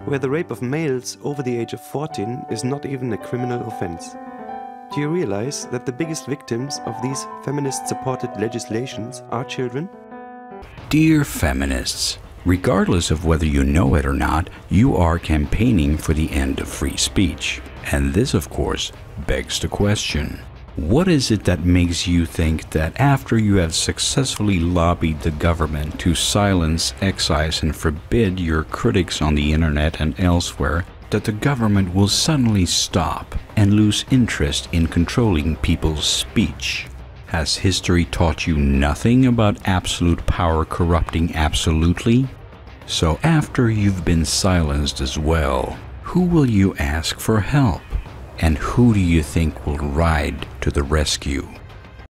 where the rape of males over the age of 14 is not even a criminal offense. Do you realize that the biggest victims of these feminist-supported legislations are children? Dear feminists, regardless of whether you know it or not, you are campaigning for the end of free speech. And this, of course, begs the question. What is it that makes you think that after you have successfully lobbied the government to silence, excise, and forbid your critics on the internet and elsewhere, that the government will suddenly stop and lose interest in controlling people's speech? Has history taught you nothing about absolute power corrupting absolutely? So after you've been silenced as well, who will you ask for help? And who do you think will ride to the rescue?